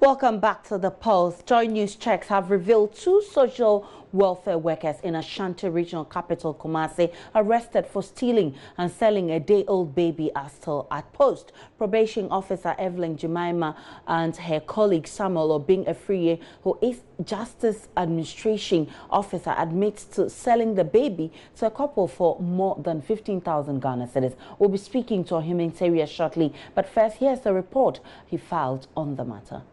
Welcome back to the Pulse. Joy News checks have revealed two social welfare workers in Ashanti Regional Capital, Kumasi, arrested for stealing and selling a day-old baby are still at post. Probation officer Evelyn Jemima and her colleague Samuel Obing Afriye, who is Justice Administration officer, admits to selling the baby to a couple for more than 15,000 Ghana cedis. We'll be speaking to Ohimhen Teria shortly, but first here's the report he filed on the matter.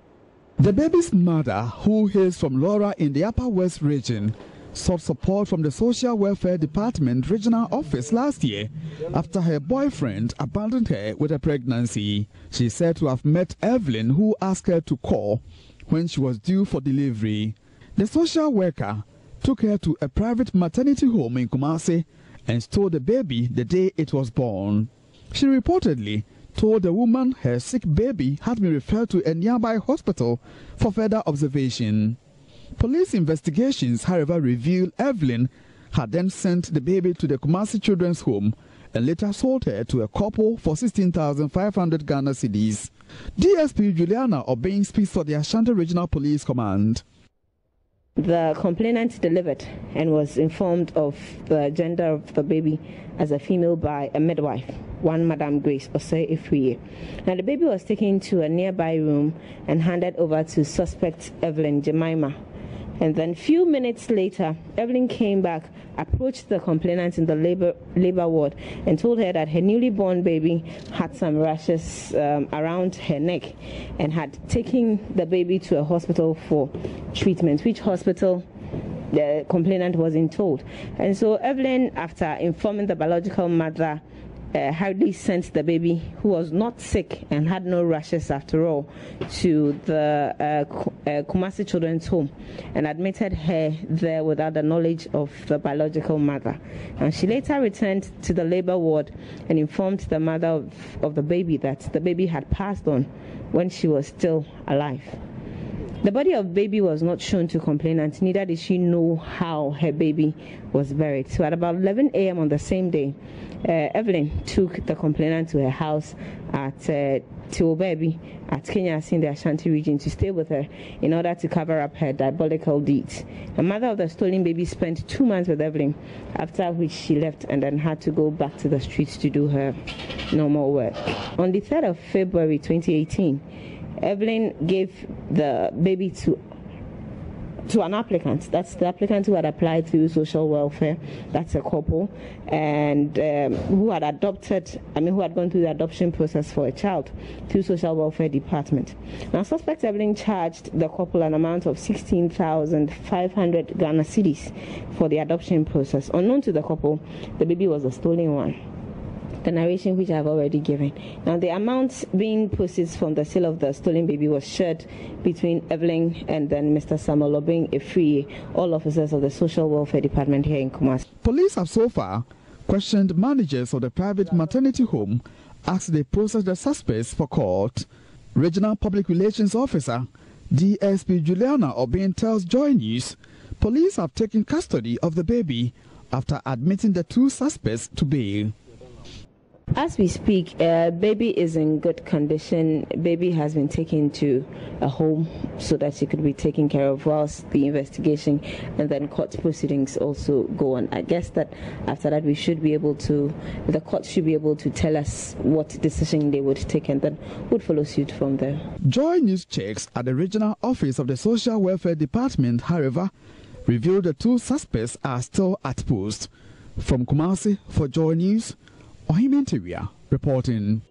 The baby's mother, who hails from Laura in the Upper West region, sought support from the Social Welfare Department Regional Office last year after her boyfriend abandoned her with a pregnancy. She said to have met Evelyn, who asked her to call when she was due for delivery. The social worker took her to a private maternity home in Kumasi and stole the baby the day it was born. She reportedly told the woman her sick baby had been referred to a nearby hospital for further observation. Police investigations, however, revealed Evelyn had then sent the baby to the Kumasi Children's Home and later sold her to a couple for 16,500 Ghana cedis. DSP Juliana Obeng speaks for the Ashanti Regional Police Command. The complainant delivered and was informed of the gender of the baby as a female by a midwife, one Madam Grace Osei Afriye. Now the baby was taken to a nearby room and handed over to suspect Evelyn Jemima. And then few minutes later, Evelyn came back, approached the complainant in the labor ward and told her that her newly born baby had some rashes around her neck and had taken the baby to a hospital for treatment, which hospital the complainant wasn't told. And so Evelyn, after informing the biological mother, hurriedly sent the baby, who was not sick and had no rashes after all, to the Kumasi Children's Home and admitted her there without the knowledge of the biological mother. And she later returned to the labor ward and informed the mother of the baby that the baby had passed on when she was still alive. The body of baby was not shown to complainant, neither did she know how her baby was buried. So at about 11 a.m. on the same day, Evelyn took the complainant to her house at Tiwobaby at Kenya in the Ashanti region to stay with her in order to cover up her diabolical deeds. The mother of the stolen baby spent 2 months with Evelyn, after which she left and then had to go back to the streets to do her normal work. On the 3rd of February 2018, Evelyn gave the baby to an applicant. That's the applicant who had applied through social welfare. That's a couple, and who had gone through the adoption process for a child through social welfare department. Now, suspect Evelyn charged the couple an amount of 16,500 Ghana cedis for the adoption process. Unknown to the couple, the baby was a stolen one. The narration which I have already given. Now, the amount being proceeds from the sale of the stolen baby was shared between Evelyn and then Mr. Samuel Obeng Afriye, all officers of the Social Welfare Department here in Kumasi. Police have so far questioned managers of the private maternity home as they process the suspects for court. Regional Public Relations Officer DSP Juliana Obeng tells Joy News police have taken custody of the baby after admitting the two suspects to bail. As we speak, baby is in good condition. Baby has been taken to a home so that she could be taken care of whilst the investigation and then court proceedings also go on. I guess that after that the court should be able to tell us what decision they would take and then would follow suit from there. Joy News checks at the regional office of the Social Welfare Department, however, revealed the two suspects are still at post. From Kumasi for Joy News, Ohimhen Teria reporting.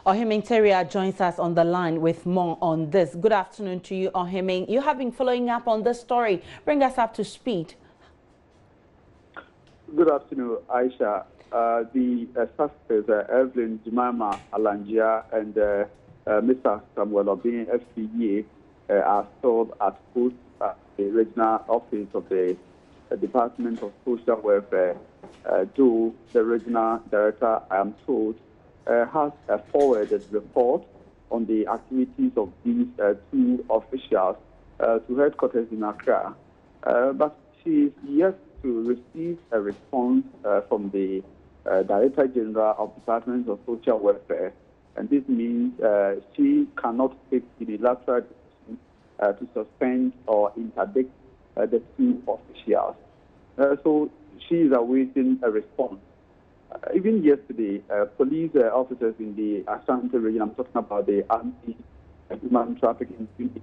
Ohimhen Teria joins us on the line with more on this. Good afternoon to you, Ohimhen. You have been following up on this story. Bring us up to speed. Good afternoon, Aisha. The suspects, Evelyn Jemima Alangia and Mr. Samuel Obeng Afriye, are still at post at the regional office of the Department of Social Welfare. Though the regional director, I am told, has forwarded report on the activities of these two officials to headquarters in Accra. But she is yet to receive a response from the Director General of Department of Social Welfare and this means she cannot take unilateral decision to suspend or interdict the two officials. So she is awaiting a response. Even yesterday, police officers in the Ashanti region, I'm talking about the anti-human trafficking unit,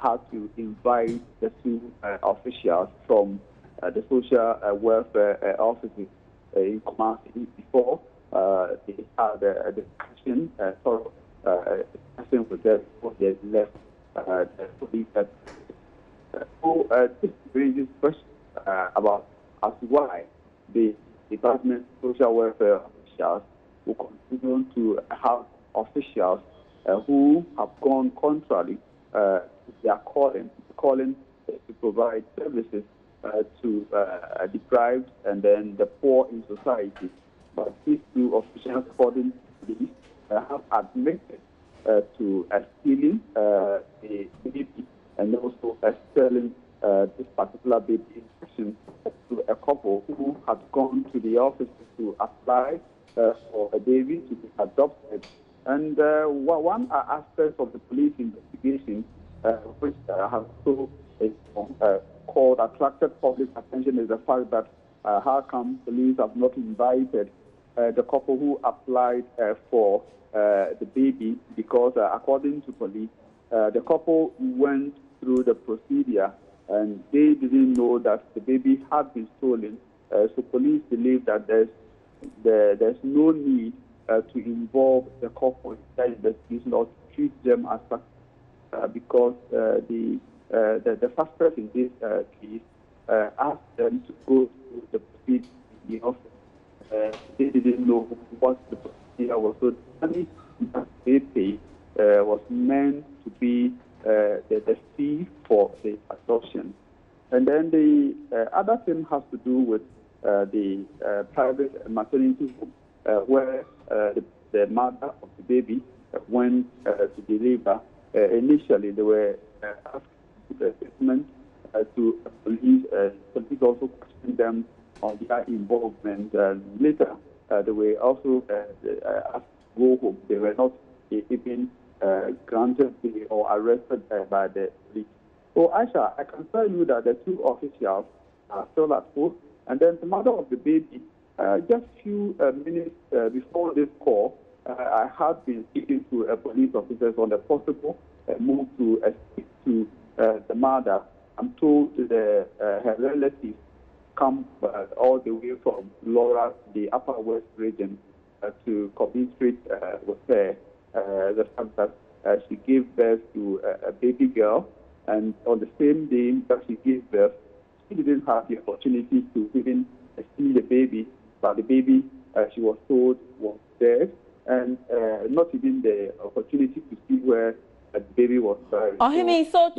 had to invite the two officials from the social welfare offices in Kumasi before they had a discussion, thorough discussion with them before they left the police. So this raises questions about as to why the Department of Social Welfare officials will continue to have officials who have gone contrary to their calling to provide services to deprived and then the poor in society. But these two officials, according to police, have admitted to stealing the baby and also selling this particular baby in question to a couple who had gone to the office to apply for a baby to be adopted. And one aspect of the police investigation, which has so attracted public attention, is the fact that how come police have not invited the couple who applied for the baby, because according to police, the couple went through the procedure and they didn't know that the baby had been stolen. So police believe that there's no need to involve the couple in that investigation or to treat them as such, because the suspect in this case asked them to go through the procedure in the office. They didn't know what the procedure was. So the money that they paid was meant to be the fee for the adoption. And then the other thing has to do with the private maternity home, where the mother of the baby went to deliver. Initially, they were asked to put a statement to police. Police also questioned them on their involvement. Later, they were also asked to go home. They were not even granted or arrested by the police. So, Aisha, I can tell you that the two officials are still at home. And then the mother of the baby, just a few minutes before this call, I had been speaking to police officers on the possible move to speak to the mother. I'm told her relatives come all the way from Laura, the Upper West region, to commiserate with her. The fact that she gave birth to a baby girl, and on the same day that she gave birth, she didn't have the opportunity to even see the baby, but the baby, she was told, was dead, and not even the opportunity to see where the baby was buried. So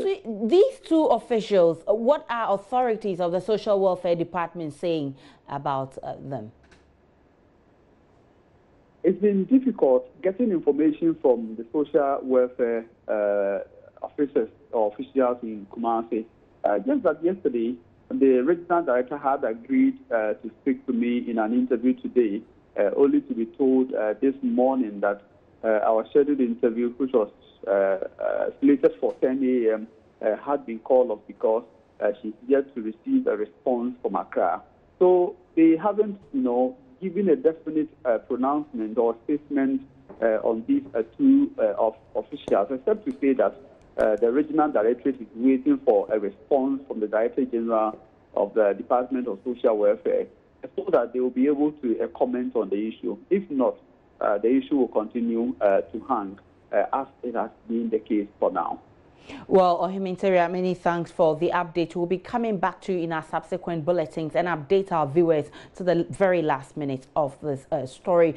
these two officials, what are authorities of the Social Welfare Department saying about them? It's been difficult getting information from the social welfare officers or officials in Kumasi. Just that yesterday, the regional director had agreed to speak to me in an interview today, only to be told this morning that our scheduled interview, which was slated for 10 a.m., had been called off because she's yet to receive a response from Accra. So they haven't, given a definite pronouncement or statement on these two officials, except to say that the regional directorate is waiting for a response from the Director General of the Department of Social Welfare, so that they will be able to comment on the issue. If not, the issue will continue to hang, as it has been the case for now. Well, Ohimini, many thanks for the update. We'll be coming back to you in our subsequent bulletins and update our viewers to the very last minute of this story.